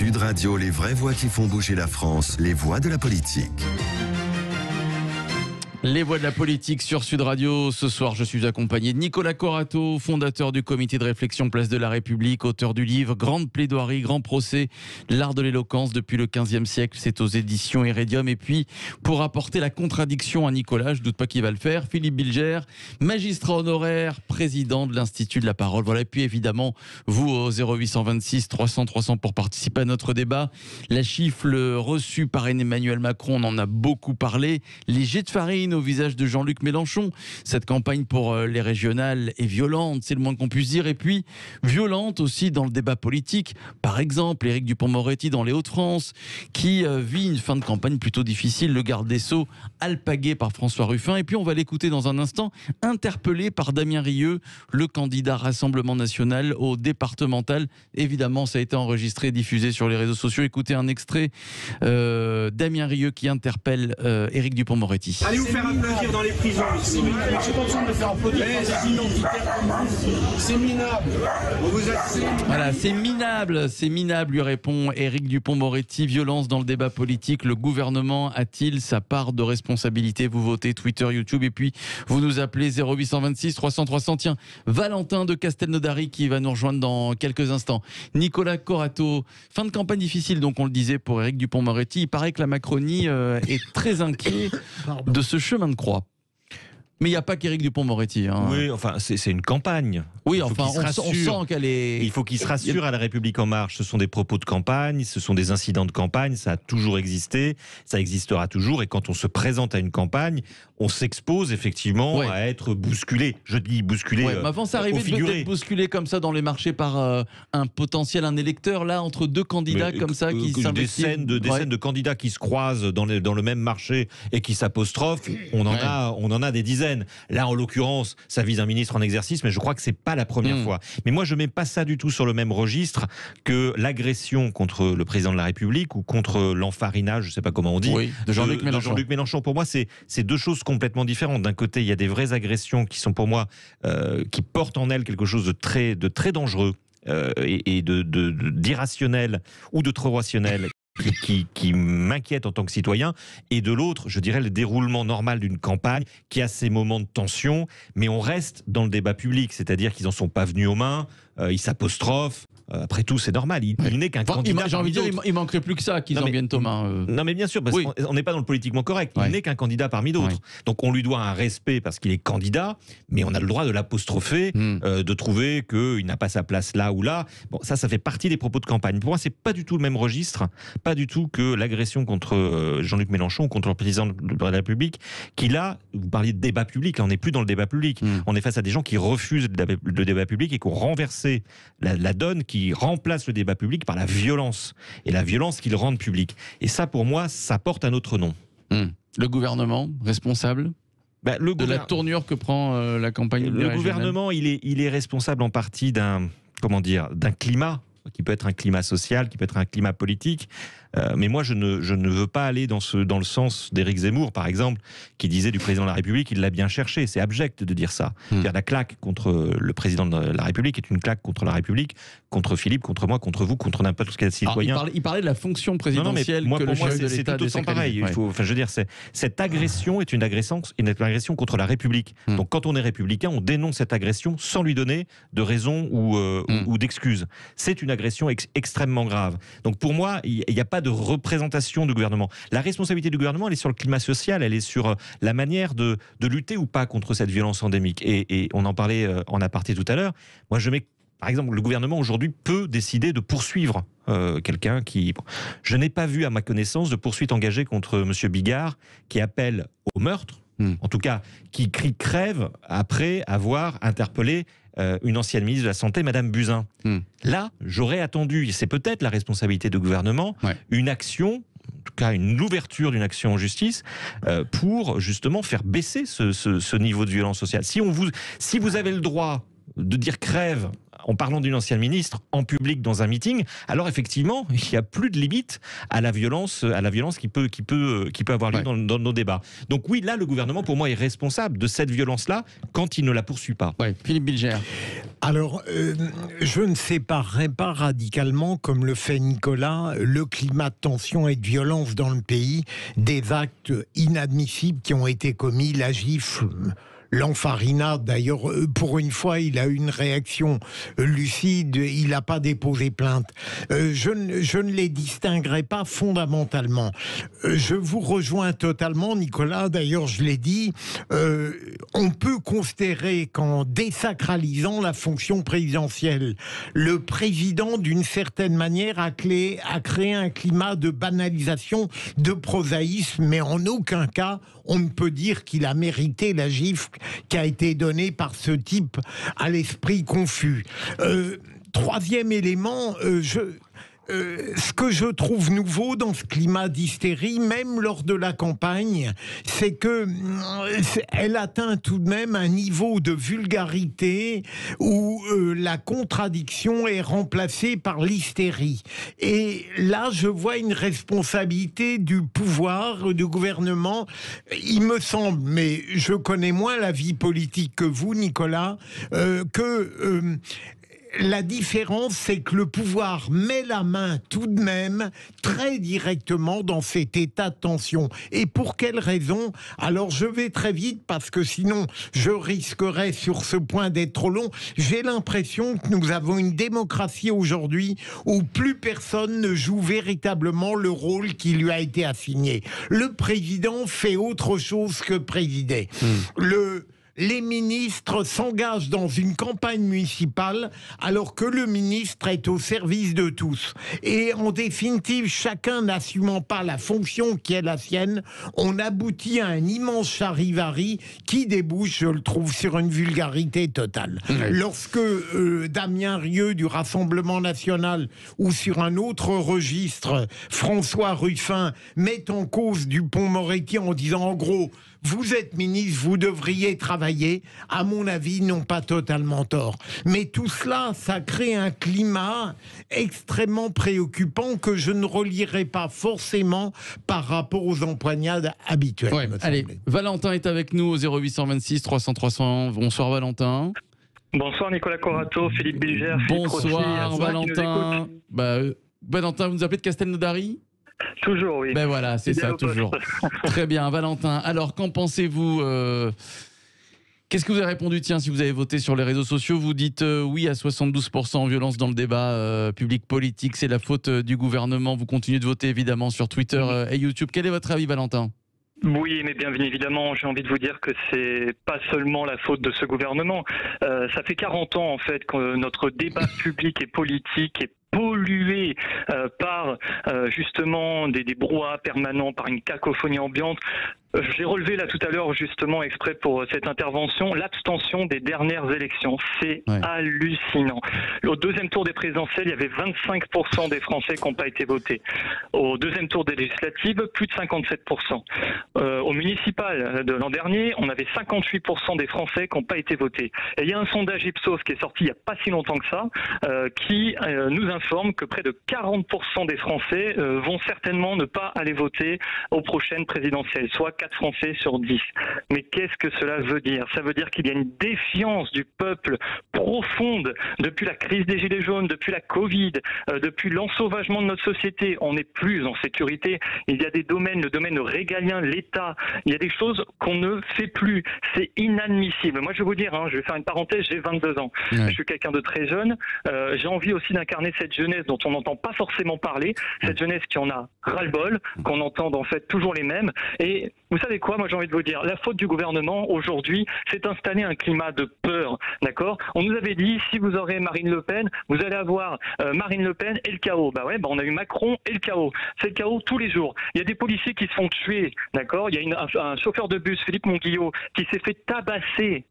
Sud Radio, les vraies voix qui font bouger la France, les voix de la politique. Les voix de la politique sur Sud Radio. Ce soir, je suis accompagné de Nicolas Corato, fondateur du comité de réflexion Place de la République, auteur du livre Grande plaidoirie, grand procès, l'art de l'éloquence depuis le XVe siècle. C'est aux éditions Iridium. Et puis, pour apporter la contradiction à Nicolas, je doute pas qu'il va le faire, Philippe Bilger, magistrat honoraire, président de l'Institut de la Parole. Voilà. Et puis, évidemment, vous au 0826 300 300 pour participer à notre débat. La gifle reçue par Emmanuel Macron, on en a beaucoup parlé. Les jets de farine au visage de Jean-Luc Mélenchon. Cette campagne pour les régionales est violente, c'est le moins qu'on puisse dire. Et puis, violente aussi dans le débat politique. Par exemple, Éric Dupond-Moretti dans les Hauts-de-France, qui vit une fin de campagne plutôt difficile. Le garde des Sceaux, alpagué par François Ruffin. Et puis, on va l'écouter dans un instant, interpellé par Damien Rieu, le candidat Rassemblement National au départemental. Évidemment, ça a été enregistré et diffusé sur les réseaux sociaux. Écoutez un extrait. Damien Rieu qui interpelle Éric Dupond-Moretti. Allez vous faire applaudir dans les prisons. Je n'ai pas besoin de me faire applaudir. C'est minable. Voilà, c'est minable, lui répond Éric Dupond-Moretti. Violence dans le débat politique. Le gouvernement a-t-il sa part de responsabilité? Vous votez Twitter, YouTube et puis vous nous appelez 0826 300 300. Tiens, Valentin de Castelnaudary qui va nous rejoindre dans quelques instants. Nicolas Corato, fin de campagne difficile, donc on le disait pour Éric Dupond-Moretti. Il paraît que la Macronie est très inquiet de ce chemin de croix. Mais il n'y a pas qu'Éric Dupond-Moretti. Hein. Oui, enfin, c'est une campagne. Oui, enfin, on sent qu'elle est... Il faut qu'il se rassure à La République En Marche. Ce sont des propos de campagne, ce sont des incidents de campagne, ça a toujours existé, ça existera toujours. Et quand on se présente à une campagne, on s'expose effectivement à être bousculé. Je dis bousculé. Mais avant, ça arrivait d'être bousculé comme ça dans les marchés par un électeur, là, entre deux candidats comme ça qui s'investissent. Des scènes de candidats qui se croisent dans le même marché et qui s'apostrophent, on en a des dizaines. Là, en l'occurrence, ça vise un ministre en exercice, mais je crois que c'est pas la première fois. Mais moi, je mets pas ça du tout sur le même registre que l'agression contre le président de la République ou contre l'enfarinage, je sais pas comment on dit, de Jean-Luc Mélenchon. Pour moi, c'est deux choses complètement différentes. D'un côté, il y a des vraies agressions qui sont pour moi, qui portent en elles quelque chose de très dangereux et d'irrationnel ou de trop rationnel. Qui m'inquiète en tant que citoyen, et de l'autre, je dirais, le déroulement normal d'une campagne qui a ses moments de tension, mais on reste dans le débat public, c'est-à-dire qu'ils n'en sont pas venus aux mains, ils s'apostrophent. Après tout, c'est normal. Il n'est qu'un candidat. J'ai envie de dire, il manquerait plus que ça qu'ils en viennent aux mains. Non, mais bien sûr, parce qu'on n'est pas dans le politiquement correct. Il n'est qu'un candidat parmi d'autres. Donc on lui doit un respect parce qu'il est candidat, mais on a le droit de l'apostropher, de trouver qu'il n'a pas sa place là ou là. Bon, ça fait partie des propos de campagne. Pour moi, c'est pas du tout le même registre, pas du tout que l'agression contre Jean-Luc Mélenchon, contre le président de la République, qui là, vous parliez de débat public, là on n'est plus dans le débat public. On est face à des gens qui refusent le débat public et qui ont renversé la donne, qui remplace le débat public par la violence, et la violence qu'ils rendent publique. Et ça, pour moi, ça porte un autre nom. Le gouvernement, responsable de la tournure que prend la campagne Le gouvernement, il est responsable en partie d'un climat, qui peut être un climat social, qui peut être un climat politique. Mais moi, je ne veux pas aller dans le sens d'Éric Zemmour, par exemple, qui disait du président de la République, il l'a bien cherché. C'est abject de dire ça. La claque contre le président de la République est une claque contre la République, contre Philippe, contre moi, contre vous, contre n'importe quel citoyen. Il parlait de la fonction présidentielle. Pour moi, c'est tout autant pareil. Cette agression est une agression contre la République. Donc, quand on est républicain, on dénonce cette agression sans lui donner de raison ou d'excuses. C'est une agression extrêmement grave. Donc, pour moi, il n'y a pas de représentation du gouvernement. La responsabilité du gouvernement, elle est sur le climat social, elle est sur la manière de lutter ou pas contre cette violence endémique. Et on en parlait en aparté tout à l'heure. Moi, par exemple, le gouvernement aujourd'hui peut décider de poursuivre quelqu'un qui... Je n'ai pas vu, à ma connaissance, de poursuite engagée contre M. Bigard, qui appelle au meurtre, en tout cas, qui crie crève après avoir interpellé une ancienne ministre de la Santé, Madame Buzyn. Là, j'aurais attendu, et c'est peut-être la responsabilité du gouvernement, une action, en tout cas une ouverture d'une action en justice, pour justement faire baisser ce niveau de violence sociale. Si vous avez le droit de dire crève en parlant d'une ancienne ministre en public dans un meeting, alors effectivement, il n'y a plus de limite à la violence qui peut avoir lieu dans nos débats. Donc oui, là, le gouvernement, pour moi, est responsable de cette violence-là quand il ne la poursuit pas. Ouais. Philippe Bilger. Alors, je ne séparerai pas radicalement, comme le fait Nicolas, le climat de tension et de violence dans le pays des actes inadmissibles qui ont été commis, la gifle, l'enfarinade. D'ailleurs, pour une fois, il a eu une réaction lucide, il n'a pas déposé plainte. Je ne les distinguerai pas fondamentalement. Je vous rejoins totalement, Nicolas, d'ailleurs je l'ai dit, on peut considérer qu'en désacralisant la fonction présidentielle, le président, d'une certaine manière, a créé un climat de banalisation, de prosaïsme, mais en aucun cas, on ne peut dire qu'il a mérité la gifle qui a été donnée par ce type à l'esprit confus. Troisième élément, ce que je trouve nouveau dans ce climat d'hystérie, même lors de la campagne, c'est que elle atteint tout de même un niveau de vulgarité où la contradiction est remplacée par l'hystérie. Et là, je vois une responsabilité du pouvoir, du gouvernement. Il me semble, mais je connais moins la vie politique que vous, Nicolas, la différence, c'est que le pouvoir met la main tout de même très directement dans cet état de tension. Et pour quelle raison? Alors je vais très vite parce que sinon je risquerais sur ce point d'être trop long. J'ai l'impression que nous avons une démocratie aujourd'hui où plus personne ne joue véritablement le rôle qui lui a été assigné. Le président fait autre chose que présider. Les ministres s'engagent dans une campagne municipale alors que le ministre est au service de tous. Et en définitive, chacun n'assumant pas la fonction qui est la sienne, on aboutit à un immense charivari qui débouche, je le trouve, sur une vulgarité totale. Lorsque Damien Rieu du Rassemblement National ou sur un autre registre, François Ruffin, met en cause Dupond-Moretti en disant en gros, vous êtes ministre, vous devriez travailler. À mon avis, ils n'ont pas totalement tort. Mais tout cela, ça crée un climat extrêmement préoccupant que je ne relierai pas forcément par rapport aux empoignades habituelles. Ouais, allez, Valentin est avec nous au 0826 300 300. Bonsoir Valentin. Bonsoir Nicolas Corato, Philippe Bilger. Bonsoir Valentin. Valentin, vous nous appelez de Castelnaudary ? Toujours, oui. Ben voilà, c'est ça, toujours. Très bien, Valentin. Alors, qu'en pensez-vous Qu'est-ce que vous avez répondu? Tiens, si vous avez voté sur les réseaux sociaux, vous dites oui à 72% en violence dans le débat public politique. C'est la faute du gouvernement. Vous continuez de voter, évidemment, sur Twitter et YouTube. Quel est votre avis, Valentin? Oui, mais bien évidemment, j'ai envie de vous dire que c'est pas seulement la faute de ce gouvernement. Ça fait 40 ans, en fait, que notre débat public et politique est pollué par justement des brouhahas permanents, par une cacophonie ambiante. J'ai relevé là tout à l'heure, justement, exprès pour cette intervention, l'abstention des dernières élections. C'est hallucinant. Au deuxième tour des présidentielles, il y avait 25% des Français qui n'ont pas été votés. Au deuxième tour des législatives, plus de 57%. Au municipal de l'an dernier, on avait 58% des Français qui n'ont pas été votés. Et il y a un sondage Ipsos qui est sorti il n'y a pas si longtemps que ça, qui nous informe que près de 40% des Français vont certainement ne pas aller voter aux prochaines présidentielles, soit 4 Français sur 10. Mais qu'est-ce que cela veut dire? Ça veut dire qu'il y a une défiance du peuple profonde depuis la crise des Gilets jaunes, depuis la Covid, depuis l'ensauvagement de notre société. On n'est plus en sécurité. Il y a des domaines, le domaine régalien, l'État. Il y a des choses qu'on ne fait plus. C'est inadmissible. Moi, je vais vous dire, je vais faire une parenthèse, j'ai 22 ans. Je suis quelqu'un de très jeune. J'ai envie aussi d'incarner cette jeunesse dont on n'entend pas forcément parler, cette jeunesse qui en a ras-le-bol, qu'on entend en fait toujours les mêmes. Et vous savez quoi, moi j'ai envie de vous dire, la faute du gouvernement aujourd'hui, c'est installer un climat de peur, d'accord? On nous avait dit, si vous aurez Marine Le Pen, vous allez avoir Marine Le Pen et le chaos. On a eu Macron et le chaos. C'est le chaos tous les jours. Il y a des policiers qui se font tuer, d'accord? Il y a un chauffeur de bus, Philippe Monguillot, qui s'est fait tabasser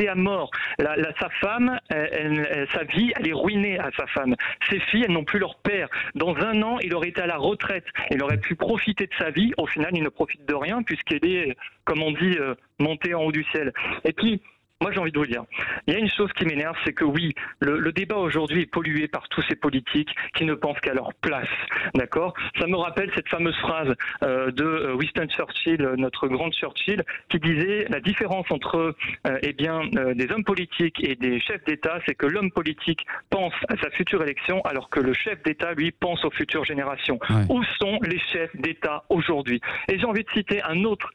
à mort. Sa femme, sa vie, elle est ruinée à sa femme. Ses filles, elles n'ont plus leur père. Dans un an, il aurait été à la retraite. Il aurait pu profiter de sa vie. Au final, il ne profite de rien puisqu'il est, comme on dit, monté en haut du ciel. Et puis, Moi, j'ai envie de vous dire, il y a une chose qui m'énerve, c'est que oui, le débat aujourd'hui est pollué par tous ces politiques qui ne pensent qu'à leur place, d'accord ? Ça me rappelle cette fameuse phrase de Winston Churchill, notre grand Churchill, qui disait la différence entre des hommes politiques et des chefs d'État, c'est que l'homme politique pense à sa future élection, alors que le chef d'État, lui, pense aux futures générations. Ouais. Où sont les chefs d'État aujourd'hui ? Et j'ai envie de citer un autre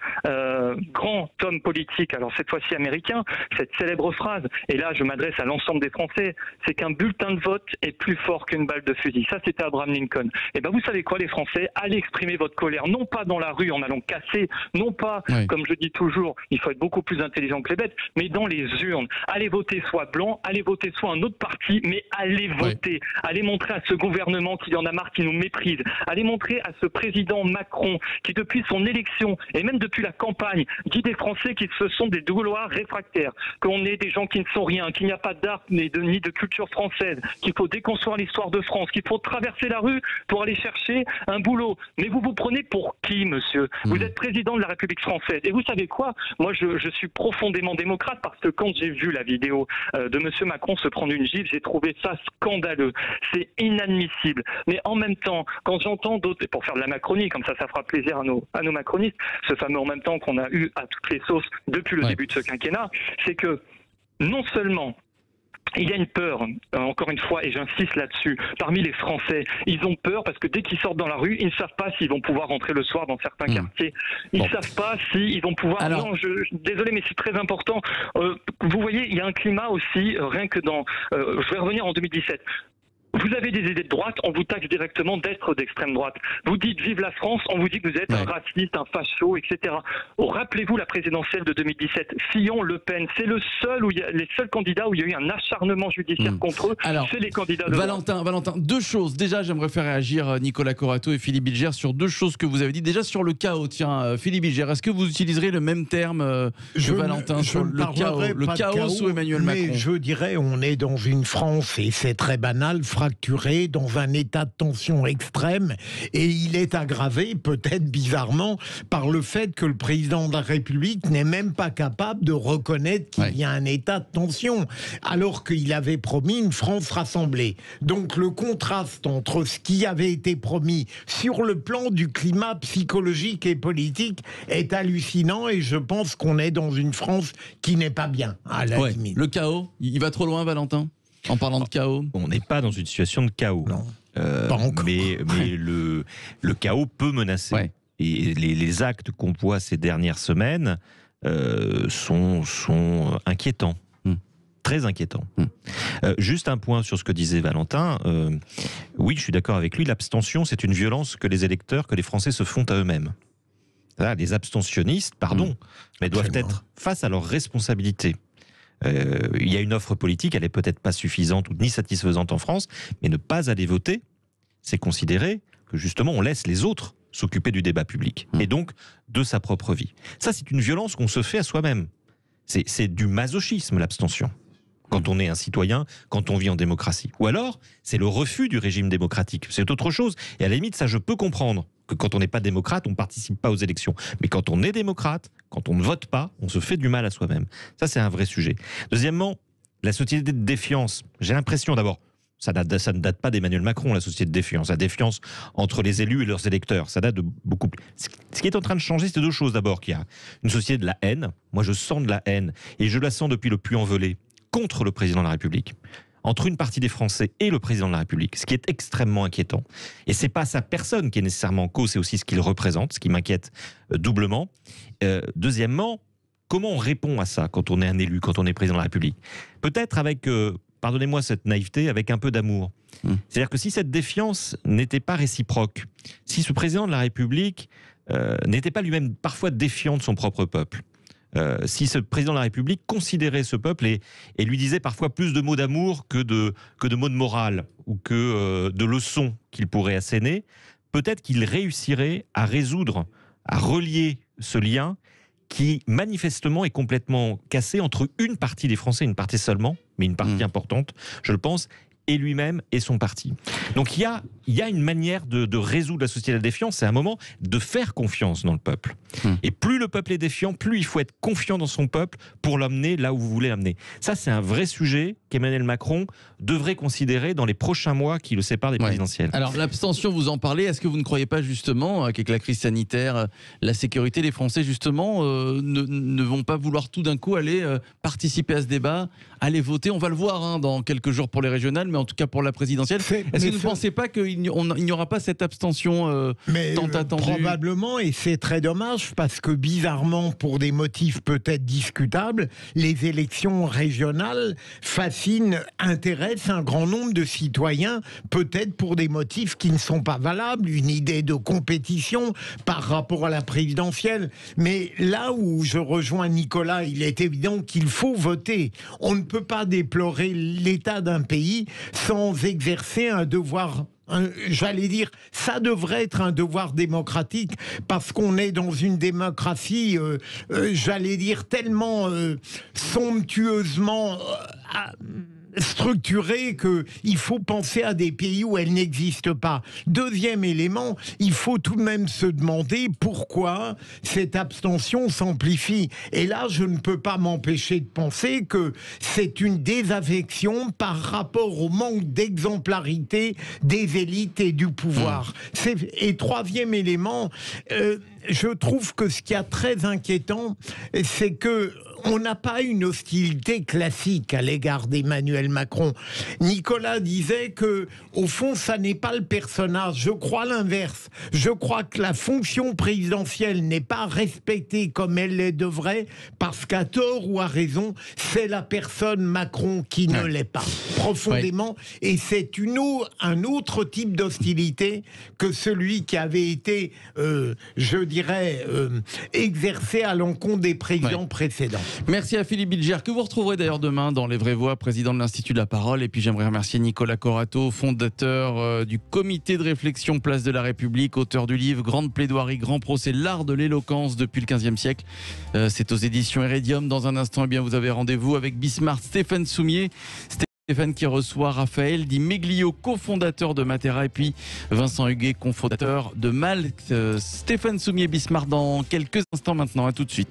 grand homme politique, alors cette fois-ci américain, cette célèbre phrase, et là je m'adresse à l'ensemble des Français, c'est qu'un bulletin de vote est plus fort qu'une balle de fusil. Ça, c'était Abraham Lincoln. Et ben vous savez quoi, les Français, allez exprimer votre colère, non pas dans la rue en allant casser, non pas, comme je dis toujours, il faut être beaucoup plus intelligent que les bêtes, mais dans les urnes. Allez voter soit blanc, allez voter soit un autre parti, mais allez voter. Allez montrer à ce gouvernement qu'il y en a marre, qui nous méprise. Allez montrer à ce président Macron, qui depuis son élection, et même depuis la campagne, dit des Français qui se sont des Gaulois réfractaires, qu'on est des gens qui ne sont rien, qu'il n'y a pas d'art ni de culture française, qu'il faut déconstruire l'histoire de France, qu'il faut traverser la rue pour aller chercher un boulot. Mais vous vous prenez pour qui, monsieur ? Vous êtes président de la République française. Et vous savez quoi ? Moi, je suis profondément démocrate, parce que quand j'ai vu la vidéo de monsieur Macron se prendre une gifle, j'ai trouvé ça scandaleux. C'est inadmissible. Mais en même temps, quand j'entends d'autres, et pour faire de la Macronie, comme ça fera plaisir à nos macronistes, ce fameux en même temps qu'on a eu à toutes les sauces depuis le début de ce quinquennat, c'est que non seulement il y a une peur, encore une fois, et j'insiste là-dessus, parmi les Français. Ils ont peur parce que dès qu'ils sortent dans la rue, ils ne savent pas s'ils vont pouvoir rentrer le soir dans certains quartiers. Ils ne savent pas s'ils vont pouvoir... Alors... Non, désolé, mais c'est très important. Vous voyez, il y a un climat aussi, rien que dans... je vais revenir en 2017. Vous avez des idées de droite, on vous taxe directement d'être d'extrême droite. Vous dites vive la France, on vous dit que vous êtes un raciste, un facho, etc. Rappelez-vous la présidentielle de 2017, Fillon, Le Pen, c'est le seul les seuls candidats où il y a eu un acharnement judiciaire contre eux. Alors, c'est les candidats de Valentin, deux choses. Déjà, j'aimerais faire réagir Nicolas Corato et Philippe Bilger sur deux choses que vous avez dit. Déjà sur le chaos. Tiens, Philippe Bilger, est-ce que vous utiliserez le même terme que Valentin sur le chaos sous Emmanuel Macron ? Mais je dirais, on est dans une France, et c'est très banal, fracturé, dans un état de tension extrême, et il est aggravé, peut-être bizarrement, par le fait que le président de la République n'est même pas capable de reconnaître qu'il y a un état de tension, alors qu'il avait promis une France rassemblée. Donc le contraste entre ce qui avait été promis sur le plan du climat psychologique et politique est hallucinant, et je pense qu'on est dans une France qui n'est pas bien, à la limite. Le chaos, il va trop loin, Valentin ? En parlant de chaos ? On n'est pas dans une situation de chaos. Non, pas encore. Mais le chaos peut menacer. Et les actes qu'on voit ces dernières semaines sont inquiétants. Très inquiétants. Juste un point sur ce que disait Valentin. Oui, je suis d'accord avec lui. L'abstention, c'est une violence que les électeurs, que les Français se font à eux-mêmes. Là, les abstentionnistes, mais doivent être face à leurs responsabilités. Il y a une offre politique, elle n'est peut-être pas suffisante ou ni satisfaisante en France, mais ne pas aller voter, c'est considérer que justement on laisse les autres s'occuper du débat public, et donc de sa propre vie. Ça, c'est une violence qu'on se fait à soi-même. C'est du masochisme, l'abstention, quand on est un citoyen, quand on vit en démocratie. Ou alors, c'est le refus du régime démocratique. C'est autre chose. Et à la limite, ça, je peux comprendre que quand on n'est pas démocrate, on ne participe pas aux élections. Mais quand on est démocrate, quand on ne vote pas, on se fait du mal à soi-même. Ça, c'est un vrai sujet. Deuxièmement, la société de défiance. J'ai l'impression, d'abord, ça ne date pas d'Emmanuel Macron, la société de défiance. La défiance entre les élus et leurs électeurs, ça date de beaucoup plus. Ce qui est en train de changer, c'est deux choses. D'abord, qu'il y a une société de la haine. Moi, je sens de la haine, et je la sens depuis le Puy-en-Velay, contre le président de la République, entre une partie des Français et le président de la République, ce qui est extrêmement inquiétant. Et c'est pas sa personne qui est nécessairement en cause, c'est aussi ce qu'il représente, ce qui m'inquiète doublement. Deuxièmement, comment on répond à ça quand on est un élu, quand on est président de la République ? Peut-être avec, pardonnez-moi cette naïveté, avec un peu d'amour. C'est-à-dire que si cette défiance n'était pas réciproque, si ce président de la République n'était pas lui-même parfois défiant de son propre peuple, si ce président de la République considérait ce peuple et lui disait parfois plus de mots d'amour que de mots de morale ou que de leçons qu'il pourrait asséner, peut-être qu'il réussirait à résoudre, à relier ce lien qui manifestement est complètement cassé entre une partie des Français, une partie seulement, mais une partie importante, je le pense, et lui-même et son parti. Donc il y a une manière de résoudre la société de la défiance, c'est un moment de faire confiance dans le peuple. Et plus le peuple est défiant, plus il faut être confiant dans son peuple pour l'emmener là où vous voulez l'amener. Ça, c'est un vrai sujet qu'Emmanuel Macron devrait considérer dans les prochains mois qui le séparent des présidentielles. Alors l'abstention, vous en parlez, est-ce que vous ne croyez pas justement qu'avec la crise sanitaire, la sécurité, les Français justement ne vont pas vouloir tout d'un coup aller participer à ce débat, aller voter? On va le voir dans quelques jours pour les régionales, mais en tout cas pour la présidentielle. Est-ce que vous ne pensez pas qu'il n'y aura pas cette abstention tant attendue? Probablement, et c'est très dommage parce que bizarrement, pour des motifs peut-être discutables, les élections régionales fascinent, intéressent un grand nombre de citoyens, peut-être pour des motifs qui ne sont pas valables, une idée de compétition par rapport à la présidentielle. Mais là où je rejoins Nicolas, il est évident qu'il faut voter. On ne peut pas déplorer l'état d'un pays sans exercer un devoir. J'allais dire, ça devrait être un devoir démocratique parce qu'on est dans une démocratie, j'allais dire, tellement somptueusement structurée qu'il faut penser à des pays où elle n'existe pas. Deuxième élément, il faut tout de même se demander pourquoi cette abstention s'amplifie. Et là, je ne peux pas m'empêcher de penser que c'est une désaffection par rapport au manque d'exemplarité des élites et du pouvoir. Et troisième élément, je trouve que ce qui est très inquiétant, c'est que on n'a pas une hostilité classique à l'égard d'Emmanuel Macron. Nicolas disait que, au fond, ça n'est pas le personnage. Je crois l'inverse. Je crois que la fonction présidentielle n'est pas respectée comme elle le devrait, parce qu'à tort ou à raison, c'est la personne Macron qui ne l'est pas, profondément. Et c'est un autre type d'hostilité que celui qui avait été, je dirais, exercé à l'encontre des présidents précédents. Merci à Philippe Bilger, que vous retrouverez d'ailleurs demain dans Les Vraies Voix, président de l'Institut de la Parole. Et puis j'aimerais remercier Nicolas Corato, fondateur du comité de réflexion Place de la République, auteur du livre Grande plaidoirie, grand procès, l'art de l'éloquence depuis le XVe siècle. C'est aux éditions Heredium. Dans un instant, vous avez rendez-vous avec Bismart, Stéphane Soumier. Stéphane qui reçoit Raphaël Di Meglio, cofondateur de Matera, et puis Vincent Huguet, cofondateur de Malte. Stéphane Soumier, Bismart dans quelques instants maintenant. À tout de suite.